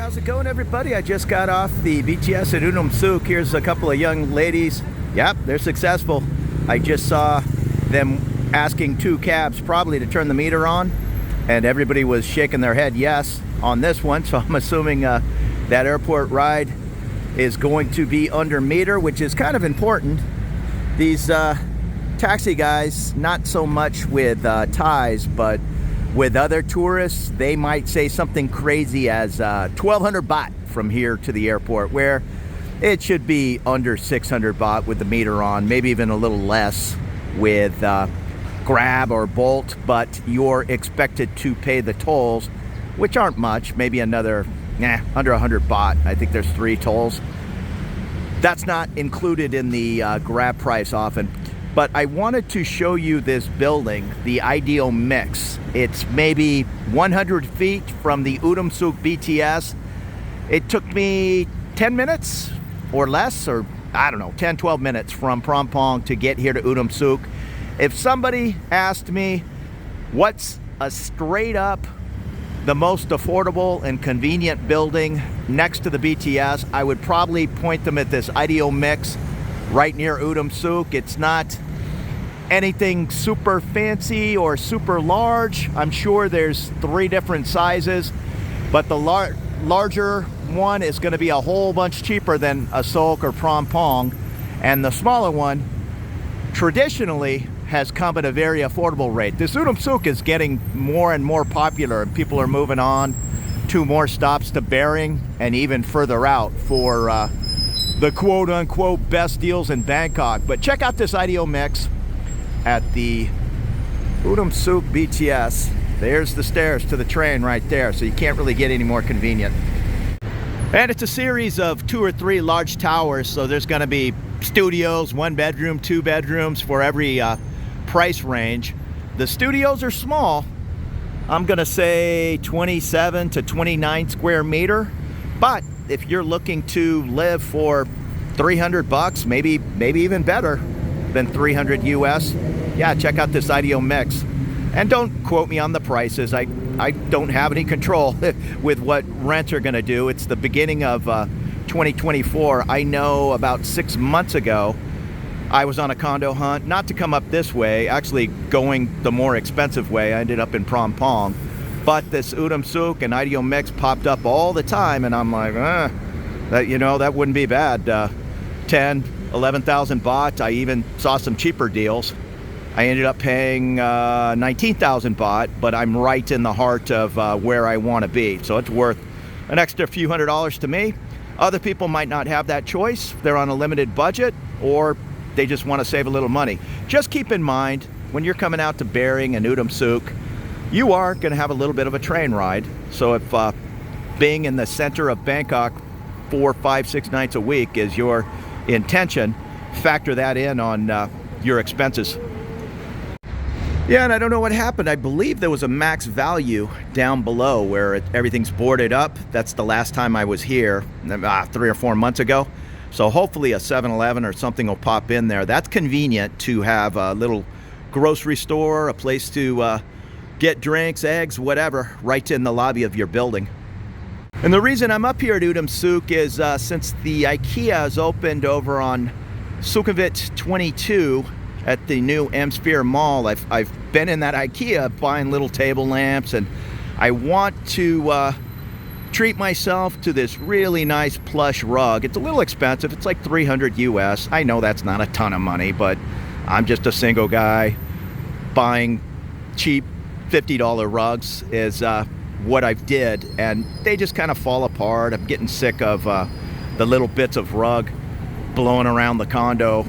How's it going, everybody? I just got off the BTS at Udom Suk. Here's a couple of young ladies. Yep, they're successful. I just saw them asking two cabs probably to turn the meter on, and everybody was shaking their head yes on this one, so I'm assuming that airport ride is going to be under meter, which is kind of important. These taxi guys, not so much with Thais, but with other tourists, they might say something crazy as 1,200 baht from here to the airport, where it should be under 600 baht with the meter on, maybe even a little less with Grab or Bolt, but you're expected to pay the tolls, which aren't much, maybe another, under 100 baht. I think there's 3 tolls. That's not included in the Grab price often. But I wanted to show you this building, the ideal mix. It's maybe 100 feet from the Udom Suk BTS. It took me 10 minutes or less, or I don't know, 10, 12 minutes from Phrom Phong to get here to Udom Suk. If somebody asked me what's a straight up, the most affordable and convenient building next to the BTS, I would probably point them at this ideal mix right near Udom Suk. It's not anything super fancy or super large. I'm sure there's 3 different sizes, but the larger one is going to be a whole bunch cheaper than a Sok or Phrom Phong, and the smaller one traditionally has come at a very affordable rate. This Udom Suk is getting more and more popular, and people are moving on to more stops to Bering and even further out for the quote-unquote best deals in Bangkok. But check out this ideal mix at the Udom Suk BTS. There's the stairs to the train right there, so you can't really get any more convenient. And it's a series of 2 or 3 large towers, so there's going to be studios, 1 bedroom, 2 bedrooms for every price range. The studios are small. I'm going to say 27 to 29 square meter, but if you're looking to live for 300 bucks, maybe even better than 300 US, yeah, check out this ideal mix. And don't quote me on the prices. I don't have any control with what rents are going to do. It's the beginning of 2024. I know about 6 months ago, I was on a condo hunt, not to come up this way, actually going the more expensive way. I ended up in Phrom Phong. But this Udom Suk and ideal mix popped up all the time, and I'm like, that wouldn't be bad. 10, 11,000 baht. I even saw some cheaper deals. I ended up paying 19,000 baht, but I'm right in the heart of where I want to be. So it's worth an extra few $100s to me. Other people might not have that choice. They're on a limited budget, or they just want to save a little money. Just keep in mind, when you're coming out to Bering and Udom Suk, you are going to have a little bit of a train ride. So if being in the center of Bangkok 4, 5, 6 nights a week is your intention, factor that in on your expenses. Yeah, and I don't know what happened. I believe there was a max value down below where everything's boarded up. That's the last time I was here, 3 or 4 months ago. So hopefully a 7-Eleven or something will pop in there. That's convenient to have a little grocery store, a place to get drinks, eggs, whatever, right in the lobby of your building. And the reason I'm up here at Udom Suk is since the Ikea has opened over on Sukhumvit 22 at the new M-Sphere Mall, I've been in that Ikea buying little table lamps, and I want to treat myself to this really nice plush rug. It's a little expensive. It's like 300 US. I know that's not a ton of money, but I'm just a single guy. Buying cheap $50 rugs is what I've did, and they just kind of fall apart. I'm getting sick of the little bits of rug blowing around the condo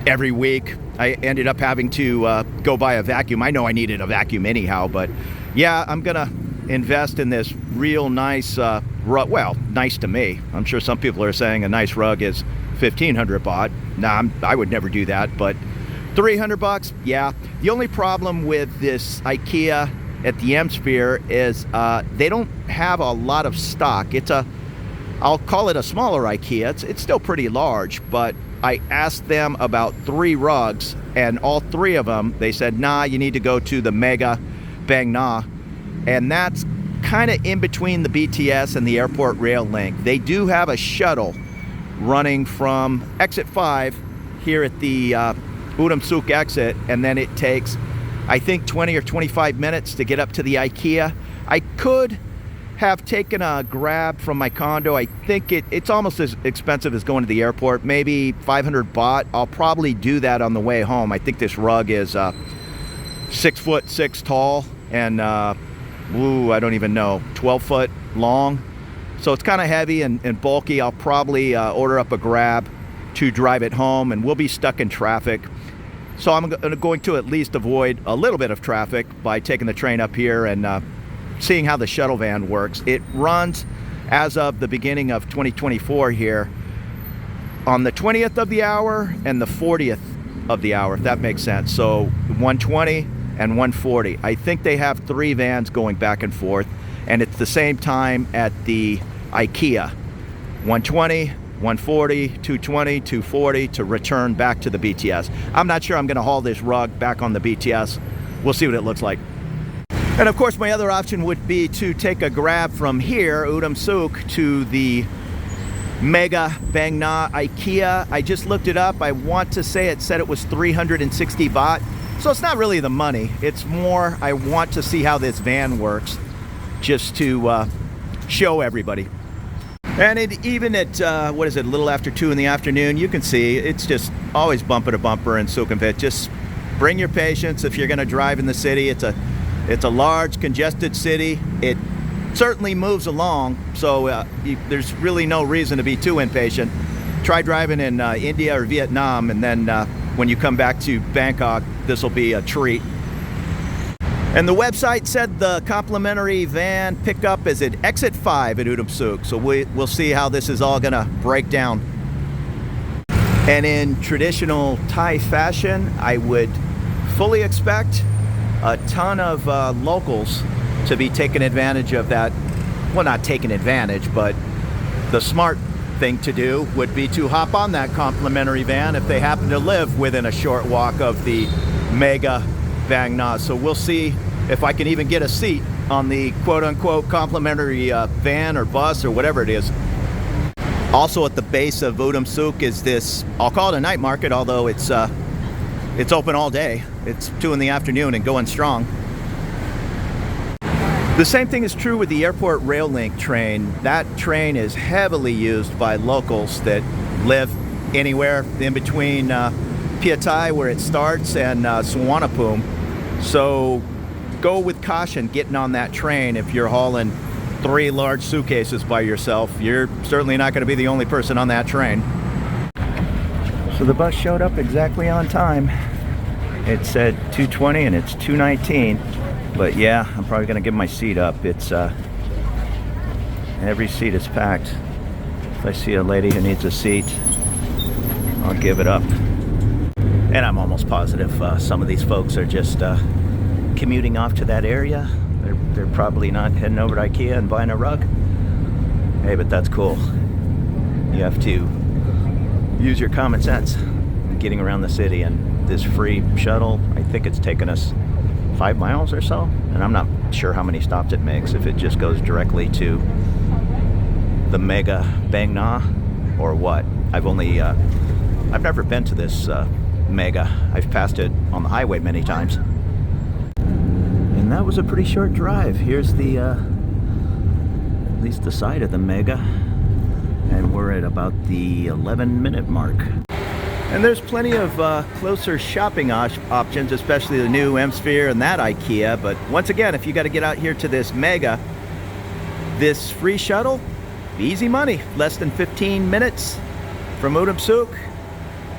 every week. I ended up having to go buy a vacuum. I know I needed a vacuum anyhow, but yeah, I'm gonna invest in this real nice rug. Well, nice to me. I'm sure some people are saying a nice rug is 1,500 baht. Nah, I would never do that, but 300 bucks, yeah. The only problem with this Ikea at the M-Sphere is they don't have a lot of stock. I'll call it a smaller Ikea. It's still pretty large, but I asked them about 3 rugs, and all 3 of them, they said, nah, you need to go to the Mega Bang Na, and that's kind of in between the BTS and the airport rail link. They do have a shuttle running from exit 5 here at the Udom Suk exit, and then it takes, I think, 20 or 25 minutes to get up to the Ikea. I could have taken a grab from my condo. I think it's almost as expensive as going to the airport, maybe 500 baht. I'll probably do that on the way home. I think this rug is 6'6" tall and I don't even know, 12 foot long. So it's kind of heavy and bulky. I'll probably order up a grab to drive it home, and we'll be stuck in traffic. So I'm going to at least avoid a little bit of traffic by taking the train up here and seeing how the shuttle van works. It runs as of the beginning of 2024 here on the 20th of the hour and the 40th of the hour, if that makes sense. So 120 and 140. I think they have 3 vans going back and forth, and it's the same time at the Ikea. 120, 140, 220, 240 to return back to the BTS. I'm not sure I'm going to haul this rug back on the BTS. We'll see what it looks like. And of course, my other option would be to take a grab from here, Udom Suk, to the Mega Bang Na Ikea. I just looked it up. I want to say it said it was 360 baht. So it's not really the money. It's more I want to see how this van works, just to show everybody. And even at, a little after 2 in the afternoon, you can see it's just always bumper to bumper in Sukhumvit. Just bring your patience if you're going to drive in the city. It's a large, congested city. It certainly moves along, so there's really no reason to be too impatient. Try driving in India or Vietnam, and then when you come back to Bangkok, this will be a treat. And the website said the complimentary van pickup is at exit 5 at Udom Suk, so we'll see how this is all gonna break down. And in traditional Thai fashion, I would fully expect a ton of locals to be taking advantage of that. Well, not taking advantage, but the smart thing to do would be to hop on that complimentary van if they happen to live within a short walk of the Mega Bang Na. So we'll see if I can even get a seat on the quote-unquote complimentary van or bus or whatever it is. Also at the base of Udom Suk is this, I'll call it a night market, although it's open all day. It's 2 in the afternoon and going strong. The same thing is true with the airport rail link train. That train is heavily used by locals that live anywhere in between Piatai, where it starts, and Suvarnabhumi. So go with caution getting on that train if you're hauling 3 large suitcases by yourself. You're certainly not going to be the only person on that train. So the bus showed up exactly on time. It said 2:20 and it's 2:19. But yeah, I'm probably going to give my seat up. It's every seat is packed. If I see a lady who needs a seat, I'll give it up. And I'm almost positive some of these folks are just commuting off to that area. They're probably not heading over to Ikea and buying a rug. Hey, but that's cool. You have to use your common sense getting around the city, and this free shuttle, I think it's taken us 5 miles or so, and I'm not sure how many stops it makes, if it just goes directly to the Mega Bang Na or what. I've never been to this Mega. I've passed it on the highway many times. And that was a pretty short drive. Here's the at least the side of the Mega, and we're at about the 11-minute mark. And there's plenty of closer shopping options, especially the new M-Sphere and that Ikea. But once again, if you got to get out here to this Mega, this free shuttle, easy money, less than 15 minutes from Udom Suk.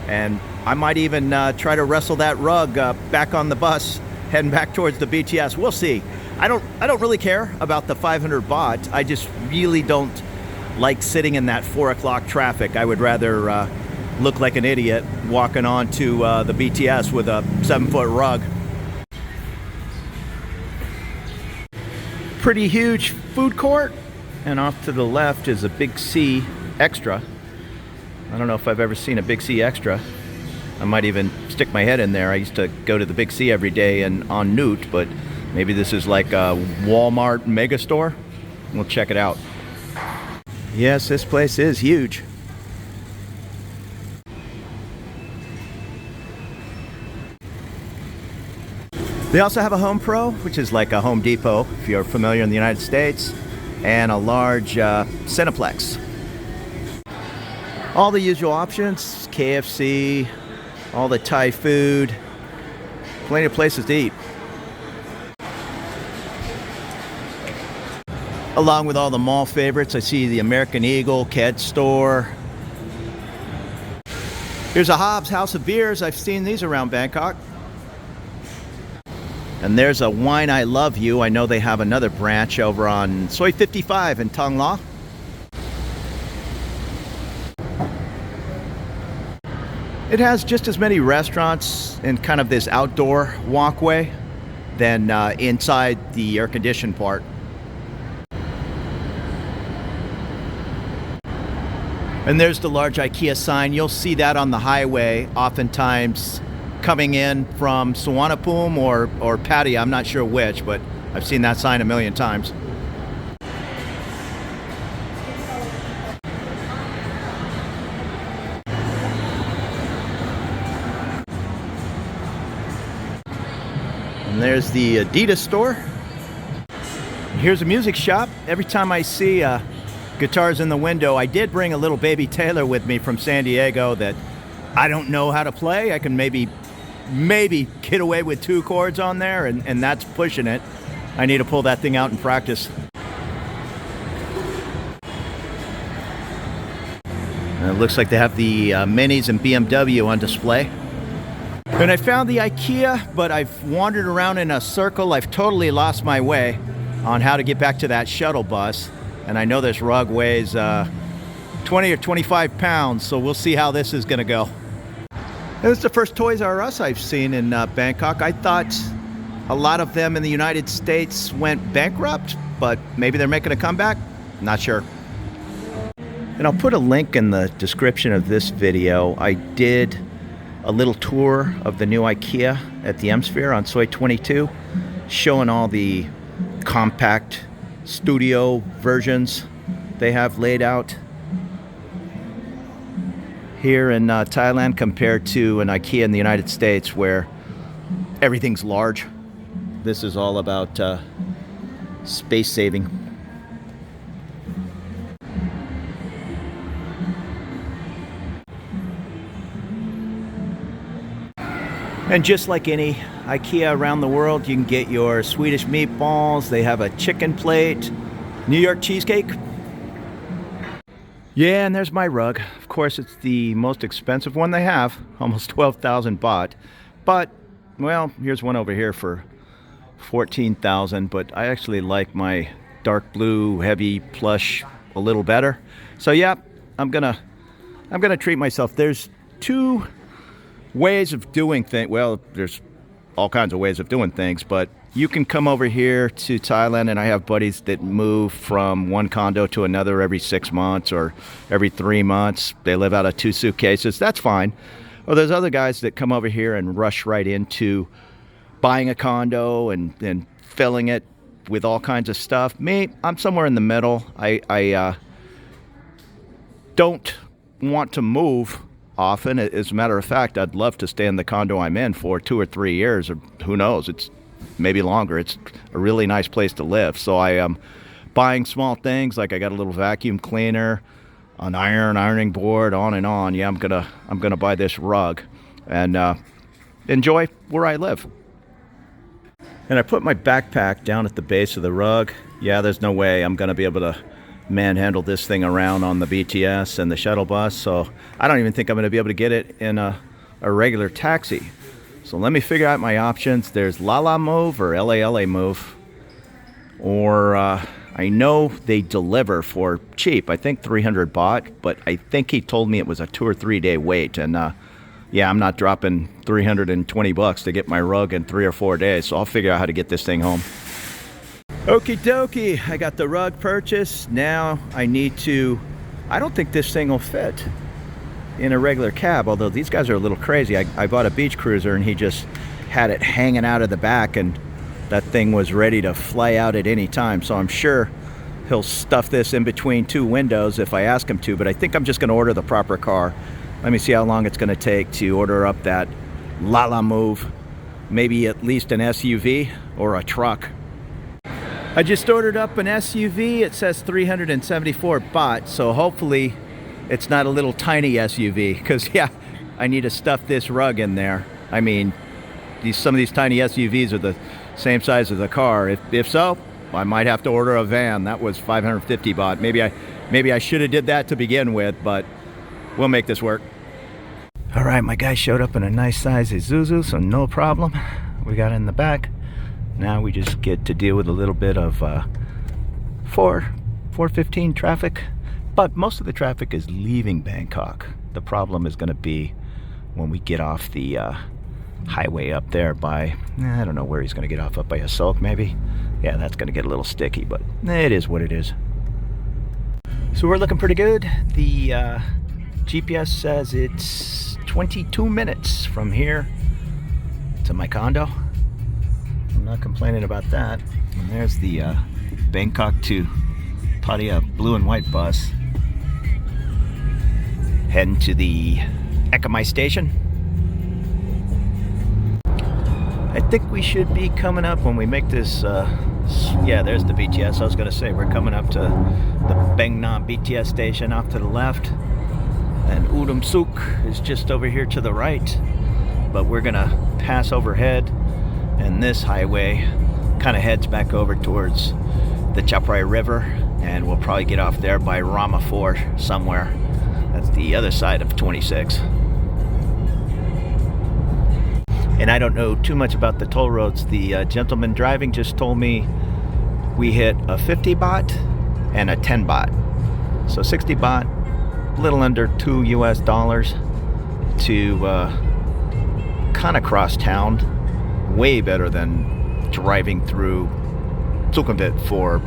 And I might even try to wrestle that rug back on the bus, heading back towards the BTS. We'll see. I don't really care about the 500 baht. I just really don't like sitting in that 4 o'clock traffic. I would rather look like an idiot walking onto the BTS with a 7-foot rug. Pretty huge food court, and off to the left is a Big C Extra. I don't know if I've ever seen a Big C Extra. I might even stick my head in there. I used to go to the Big C every day and on Newt, but Maybe this is like a Walmart mega store. We'll check it out. Yes, this place is huge. They also have a Home Pro, which is like a Home Depot, if you're familiar in the United States, and a large Cineplex. All the usual options, KFC, all the Thai food, plenty of places to eat. Along with all the mall favorites, I see the American Eagle, Ked Store. Here's a Hobbs House of Beers. I've seen these around Bangkok. And there's a Wine I Love You. I know they have another branch over on Soi 55 in Thong La. It has just as many restaurants in kind of this outdoor walkway than inside the air-conditioned part. And there's the large Ikea sign. You'll see that on the highway oftentimes coming in from Suvarnabhumi or Pattaya. I'm not sure which, but I've seen that sign a million times. And there's the Adidas store. Here's a music shop. Every time I see guitars in the window, I did bring a little baby Taylor with me from San Diego that I don't know how to play. I can maybe get away with 2 chords on there, and that's pushing it. I need to pull that thing out and practice. And it looks like they have the Minis and BMW on display. And I found the Ikea, but I've wandered around in a circle. I've totally lost my way on how to get back to that shuttle bus. And I know this rug weighs 20 or 25 pounds, so we'll see how this is going to go. This is the first Toys R Us I've seen in Bangkok. I thought a lot of them in the United States went bankrupt, but maybe they're making a comeback. Not sure. And I'll put a link in the description of this video. I did a little tour of the new Ikea at the M-Sphere on Soi 22, showing all the compact studio versions they have laid out here in Thailand compared to an Ikea in the United States where everything's large. This is all about space saving. And just like any Ikea around the world, you can get your Swedish meatballs. They have a chicken plate, New York cheesecake. Yeah, and there's my rug. Of course, it's the most expensive one they have, almost 12,000 baht. But, well, here's one over here for 14,000. But I actually like my dark blue, heavy plush a little better. So yeah, I'm gonna treat myself. There's 2 ways of doing things. Well, there's all kinds of ways of doing things, but you can come over here to Thailand, and I have buddies that move from one condo to another every 6 months or every 3 months. They live out of 2 suitcases. That's fine. Or there's other guys that come over here and rush right into buying a condo and filling it with all kinds of stuff. Me, I'm somewhere in the middle. I don't want to move often. As a matter of fact, I'd love to stay in the condo I'm in for 2 or 3 years, or who knows, it's maybe longer. It's a really nice place to live. So I am buying small things, like I got a little vacuum cleaner, an ironing board, on and on. Yeah, I'm gonna buy this rug and enjoy where I live. And I put my backpack down at the base of the rug. Yeah, there's no way I'm gonna be able to manhandle this thing around on the BTS and the shuttle bus, so I don't even think I'm going to be able to get it in a regular taxi. So let me figure out my options. There's Lala Move or LALA Move, or I know they deliver for cheap. I think 300 baht, but I think he told me it was a 2 or 3 day wait, and yeah, I'm not dropping 320 bucks to get my rug in 3 or 4 days, so I'll figure out how to get this thing home. Okie dokie, I got the rug purchased. Now I don't think this thing will fit in a regular cab, although these guys are a little crazy. I bought a beach cruiser and he just had it hanging out of the back, and That thing was ready to fly out at any time, so I'm sure he'll stuff this in between two windows if I ask him to, but I think I'm just going to order the proper car. Let me see how long it's going to take to order up that Lala move. Maybe at least an SUV or a truck. I just ordered up an SUV. It says 374 baht, so hopefully it's not a little tiny SUV, because yeah, I need to stuff this rug in there. I mean, some of these tiny SUVs are the same size as a car. If so, I might have to order a van. That was 550 baht. Maybe I should have did that to begin with, but we'll make this work. All right, my guy showed up in a nice size Isuzu, so no problem. We got it in the back. Now we just get to deal with a little bit of 415 traffic, but most of the traffic is leaving Bangkok. The problem is going to be when we get off the highway up there by, I don't know where he's going to get off, up by Asok maybe. Yeah, that's going to get a little sticky, but it is what it is. So we're looking pretty good. The GPS says it's 22 minutes from here to my condo. I'm not complaining about that. And there's the Bangkok to Pattaya blue and white bus heading to the Ekamai station. I think we should be coming up when we make this, yeah, there's the BTS. I was going to say, we're coming up to the Bangna BTS station off to the left. And Udom Suk is just over here to the right. But we're going to pass overhead. And this highway kind of heads back over towards the Chaprai River. And we'll probably get off there by Rama 4 somewhere. That's the other side of 26. And I don't know too much about the toll roads. The gentleman driving just told me we hit a 50 baht and a 10 baht. So 60 baht, a little under $2 US to kind of cross town. Way better than driving through Sukhumvit for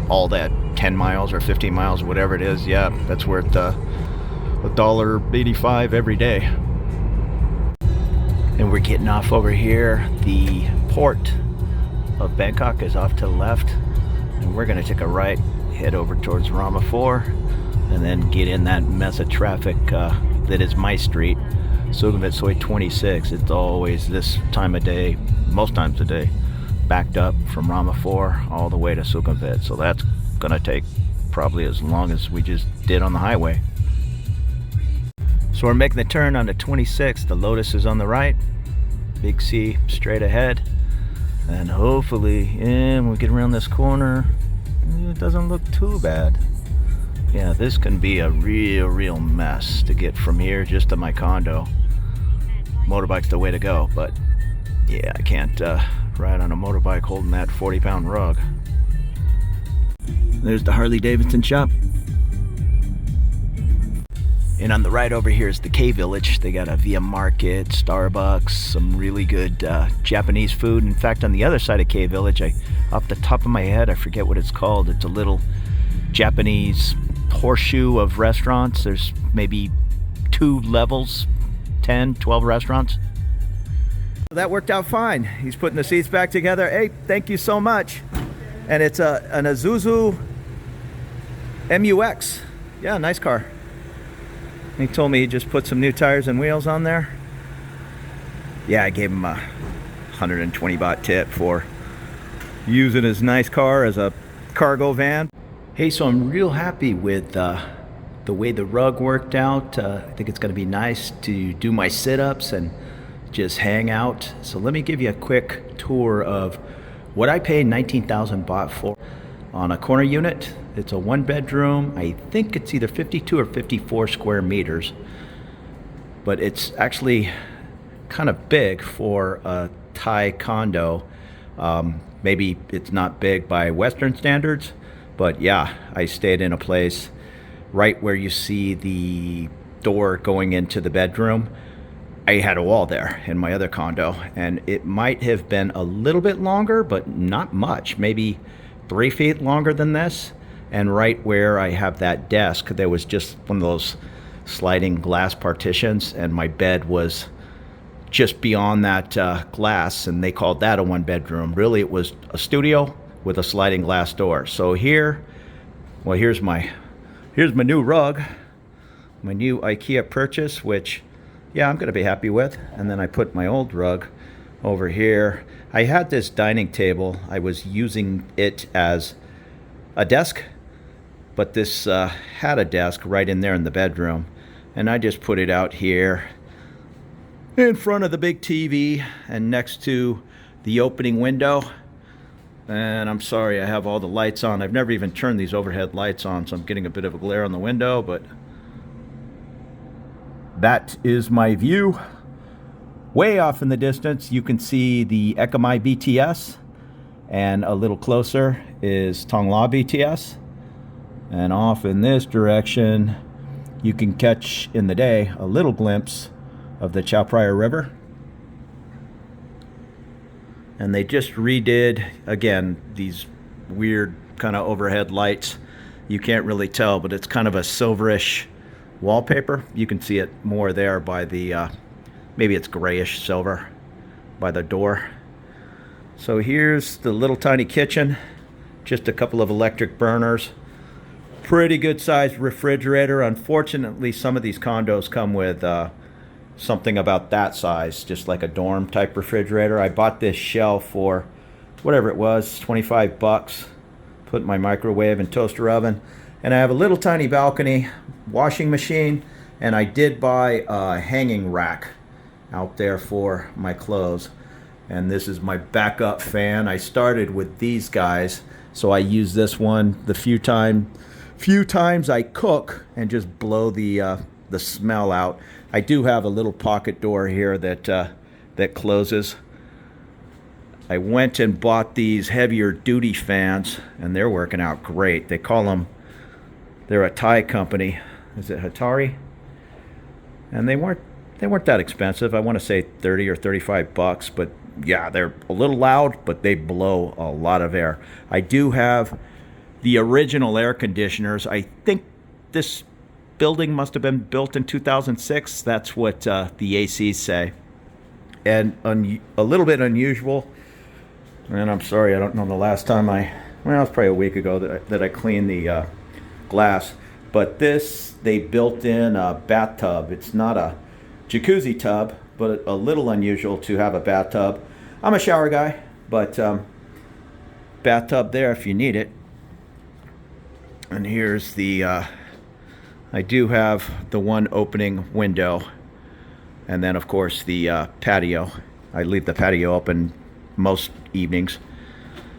all that 10 miles or 15 miles, whatever it is. Yeah, that's worth $1.85 every day. And we're getting off over here. The port of Bangkok is off to the left. And we're going to take a right, head over towards Rama 4, and then get in that mess of traffic that is my street, Sukhumvit Soi 26. It's always this time of day, most times a day, backed up from Rama 4 all the way to Sukhumvit. So that's going to take probably as long as we just did on the highway. So we're making the turn on the 26th. The Lotus is on the right. Big C straight ahead. And hopefully, when we get around this corner, it doesn't look too bad. Yeah, this can be a real mess to get from here just to my condo. Motorbike's the way to go, but yeah, I can't ride on a motorbike holding that 40-pound rug. There's the Harley Davidson shop. And on the right over here is the K Village. They got a Via Market, Starbucks, some really good Japanese food. In fact, on the other side of K Village, off the top of my head, I forget what it's called. It's a little Japanese horseshoe of restaurants. There's maybe 2 levels, 10, 12 restaurants. That worked out fine. He's putting the seats back together. Hey, thank you so much. And it's an Isuzu MUX. Yeah, nice car. He told me he just put some new tires and wheels on there. Yeah, I gave him a 120 baht tip for using his nice car as a cargo van. Hey, so I'm real happy with the way the rug worked out. I think it's going to be nice to do my sit-ups and just hang out. So let me give you a quick tour of what I paid 19,000 baht for on a corner unit. It's a 1-bedroom. I think it's either 52 or 54 square meters, but it's actually kind of big for a Thai condo. Maybe it's not big by Western standards, but yeah, I stayed in a place right where you see the door going into the bedroom. I had a wall there in my other condo, and it might have been a little bit longer, but not much, maybe 3 feet longer than this. And right where I have that desk, there was just one of those sliding glass partitions, and my bed was just beyond that glass, and they called that a one-bedroom. Really, it was a studio with a sliding glass door. So here, well, here's my new rug, my new Ikea purchase, which, yeah, I'm going to be happy with. And then I put my old rug over here. I had this dining table. I was using it as a desk, but this had a desk right in there in the bedroom. And I just put it out here in front of the big TV and next to the opening window. And I'm sorry, I have all the lights on. I've never even turned these overhead lights on, so I'm getting a bit of a glare on the window, but that is my view. Way off in the distance, you can see the Ekamai BTS, and a little closer is Tongla BTS. And off in this direction, you can catch in the day a little glimpse of the Chao Phraya River. And they just redid, again, these weird kind of overhead lights. You can't really tell, but it's kind of a silverish wallpaper. You can see it more there by the, maybe it's grayish silver by the door. So here's the little tiny kitchen, just a couple of electric burners. Pretty good sized refrigerator. Unfortunately, some of these condos come with something about that size, just like a dorm type refrigerator. I bought this shelf for whatever it was, 25 bucks. Put my microwave and toaster oven. And I have a little tiny balcony, washing machine, and I did buy a hanging rack out there for my clothes. And this is my backup fan. I started with these guys, so I use this one the few times I cook and just blow the smell out. I do have a little pocket door here that closes. I went and bought these heavier duty fans, and they're working out great. They call them, they're a Thai company. Is it Hatari? And they weren't that expensive. I want to say 30 or 35 bucks, but yeah, they're a little loud, but they blow a lot of air. I do have the original air conditioners. I think this building must have been built in 2006. That's what the ACs say. And a little bit unusual, and I'm sorry, I don't know the last time well, it was probably a week ago that I cleaned the glass. But this, they built in a bathtub. It's not a jacuzzi tub, but a little unusual to have a bathtub. I'm a shower guy, but bathtub there if you need it. And here's the, I do have the one opening window. And then, of course, the patio. I leave the patio open most evenings.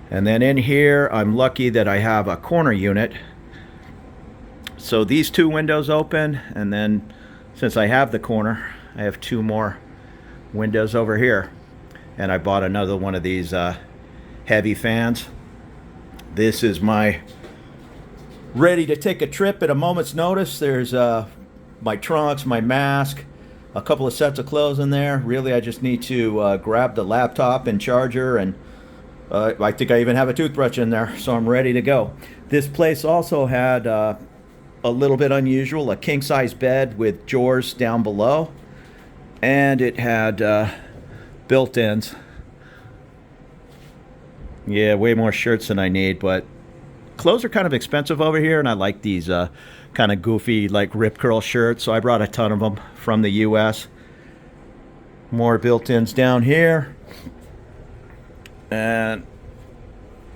And then in here, I'm lucky that I have a corner unit. So these two windows open, and then since I have the corner, I have two more windows over here. And I bought another one of these heavy fans. This is my ready to take a trip at a moment's notice. There's my trunks, my mask, a couple of sets of clothes in there. Really, I just need to grab the laptop and charger, and I think I even have a toothbrush in there, so I'm ready to go. This place also had a little bit unusual, a king-size bed with drawers down below, and it had built-ins. Yeah, way more shirts than I need, but clothes are kind of expensive over here, and I like these kind of goofy, like rip curl shirts, so I brought a ton of them from the US. More built-ins down here. And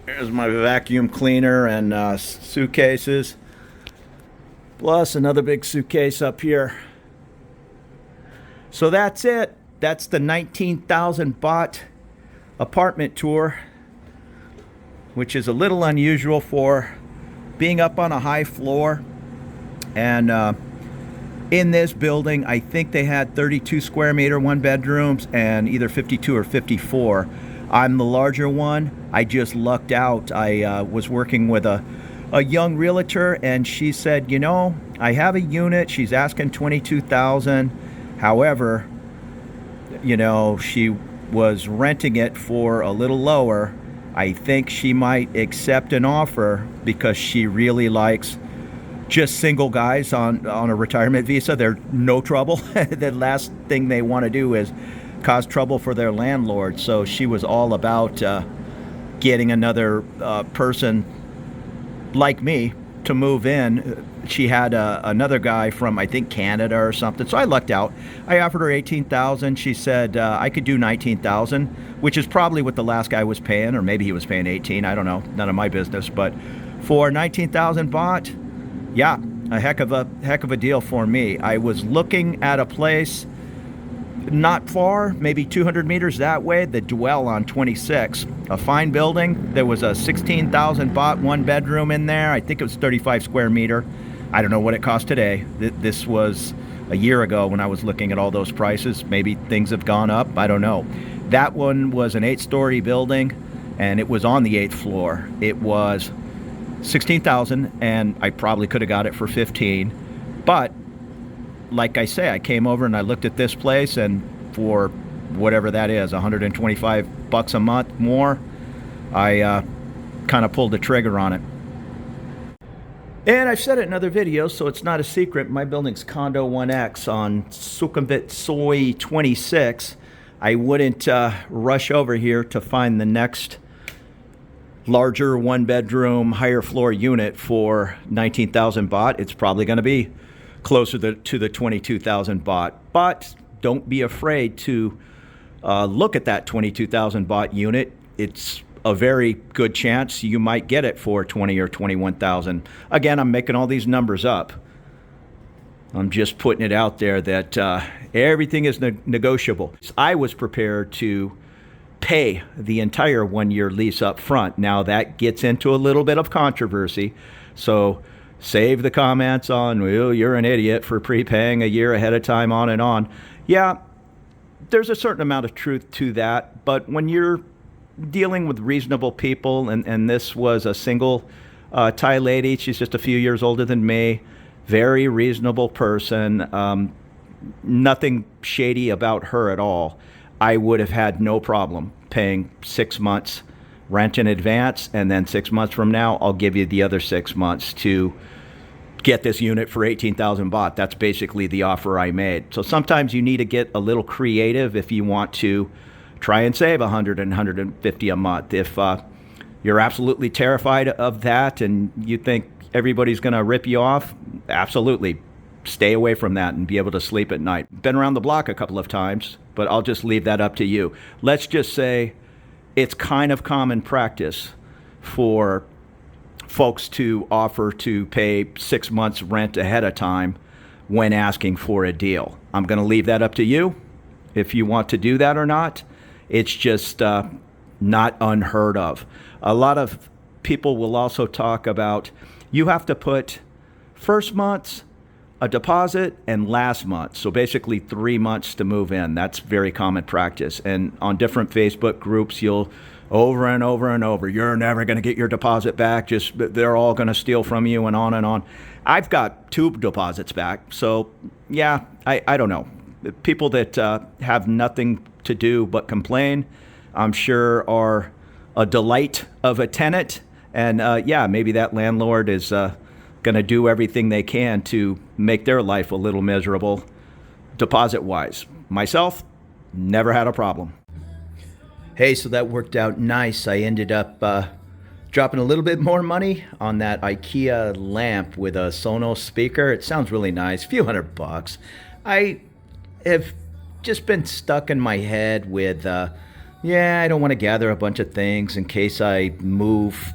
here's my vacuum cleaner and suitcases. Plus another big suitcase up here. So that's it. That's the 19,000 baht apartment tour, which is a little unusual for being up on a high floor. And in this building, I think they had 32 square meter one bedrooms and either 52 or 54. I'm the larger one. I just lucked out. I was working with a young realtor, and she said, you know, I have a unit. She's asking 22,000. However, you know, she was renting it for a little lower. I think she might accept an offer because she really likes just single guys on a retirement visa. They're no trouble. The last thing they want to do is cause trouble for their landlord. So she was all about getting another person like me to move in. She had another guy from, I think, Canada or something. So I lucked out. I offered her $18,000. She said I could do $19,000, which is probably what the last guy was paying, or maybe he was paying 18. I don't know. None of my business. But for 19,000 baht, yeah, a heck of a deal for me. I was looking at a place not far, maybe 200 meters that way, the Dwell on 26. A fine building. There was a 16,000 baht one bedroom in there. I think it was 35 square meter. I don't know what it cost today. This was a year ago when I was looking at all those prices. Maybe things have gone up. I don't know. That one was an 8-story building, and it was on the 8th floor. It was 16,000, and I probably could have got it for 15. But like I say, I came over and I looked at this place, and for whatever that is, 125 bucks a month more, I kind of pulled the trigger on it. And I've said it in other videos, so it's not a secret. My building's Condo 1X on Sukhumvit Soi 26. I wouldn't rush over here to find the next larger one-bedroom, higher floor unit for 19,000 baht. It's probably going to be closer to the 22,000 baht. But don't be afraid to look at that 22,000 baht unit. It's a very good chance you might get it for 20 or 21,000. Again, I'm making all these numbers up. I'm just putting it out there that everything is negotiable. I was prepared to pay the entire one-year lease up front. Now that gets into a little bit of controversy, so save the comments on, well, you're an idiot for prepaying a year ahead of time, on and on. Yeah, there's a certain amount of truth to that, but when you're dealing with reasonable people, and this was a single Thai lady, she's just a few years older than me, very reasonable person, nothing shady about her at all. I would have had no problem paying 6 months rent in advance, and then 6 months from now, I'll give you the other 6 months to get this unit for 18,000 baht. That's basically the offer I made. So sometimes you need to get a little creative if you want to try and save 100 and 150 a month. If you're absolutely terrified of that and you think everybody's going to rip you off, absolutely stay away from that and be able to sleep at night. Been around the block a couple of times, but I'll just leave that up to you. Let's just say it's kind of common practice for folks to offer to pay 6 months rent ahead of time when asking for a deal. I'm going to leave that up to you if you want to do that or not. It's just not unheard of. A lot of people will also talk about you have to put first month's a deposit and last month. So basically 3 months to move in. That's very common practice. And on different Facebook groups, you'll over and over and over, you're never going to get your deposit back. Just they're all going to steal from you, and on and on. I've got 2 deposits back. So yeah, I don't know. People that have nothing to do but complain, I'm sure are a delight of a tenant. And yeah, maybe that landlord is going to do everything they can to make their life a little miserable deposit-wise. Myself, never had a problem. Hey, so that worked out nice. I ended up dropping a little bit more money on that Ikea lamp with a Sonos speaker. It sounds really nice, a few $100. I have just been stuck in my head with, yeah, I don't want to gather a bunch of things in case I move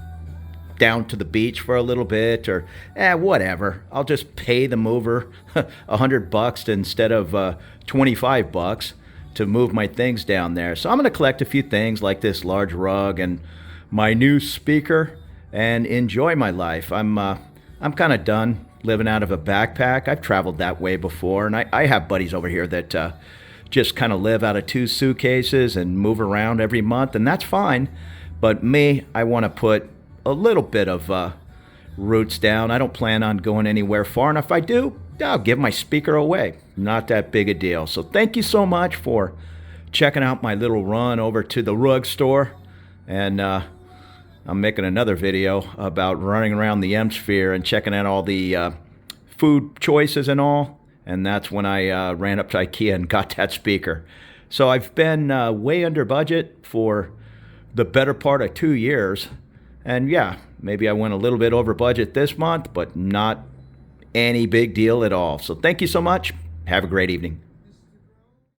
down to the beach for a little bit, or whatever. I'll just pay the mover $100 instead of $25 to move my things down there. So I'm going to collect a few things like this large rug and my new speaker and enjoy my life. I'm kind of done living out of a backpack. I've traveled that way before, and I have buddies over here that just kind of live out of 2 suitcases and move around every month, and that's fine. But me, I want to put a little bit of roots down. I don't plan on going anywhere far, and if I do, I'll give my speaker away. Not that big a deal. So thank you so much for checking out my little run over to the rug store, and I'm making another video about running around the M-Sphere and checking out all the food choices and all, and that's when I ran up to Ikea and got that speaker. So I've been way under budget for the better part of 2 years. And yeah, maybe I went a little bit over budget this month, but not any big deal at all. So thank you so much. Have a great evening.